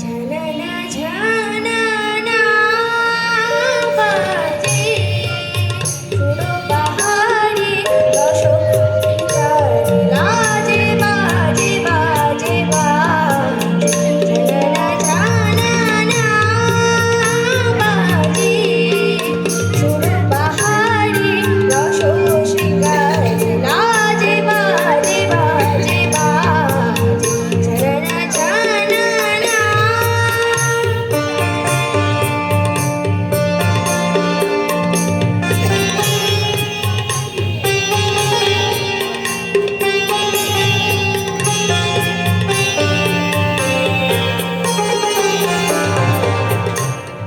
ঝানানা ঝানানা বাজে পুরো পাহাড়ে দশক্ষিণার লাজে বাজে বাজে বাজে ঝানানা ঝানানা বাজে পুরো পাহাড়ে দশক্ষিণার লাজে বাজে বাজে বাজে ঝানানা ঝানানা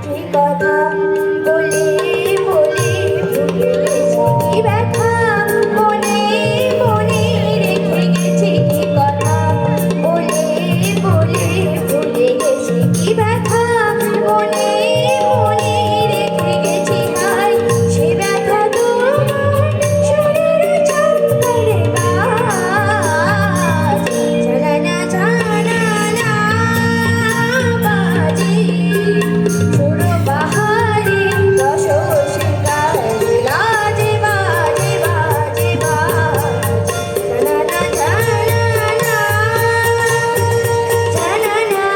কি কথা বলে বলে ভুলে গেছি কি ব্যথা মনে মনে রেখে গেছি কি কথা বলে বলে ভুলে গেছি কি ব্যথা মনে মনে রেখে গেছি হায় সে ব্যথা তো শরীর চক্করে বাজ ঝানানা ঝানানা বাজে পুরো পাহাড়ে দশক্ষিণার লাজে বাজে বাজে বাজে ঝানানা ঝানানা ঝানানা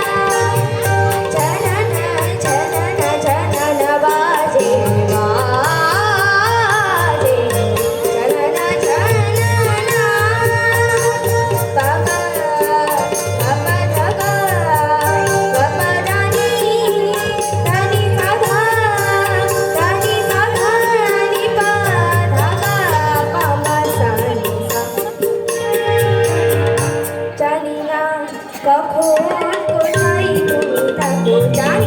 ঝানানা ঝানানা ঝানানা বাজে বাজে ঝানানা ঝানানা বাবা বাবা ধাগা বাবা রানী রানী সাধা রানী সাধা রানী পা ধাগা বাবা সানি সা জানি না কখন কোথায় তুমি থাকো জানি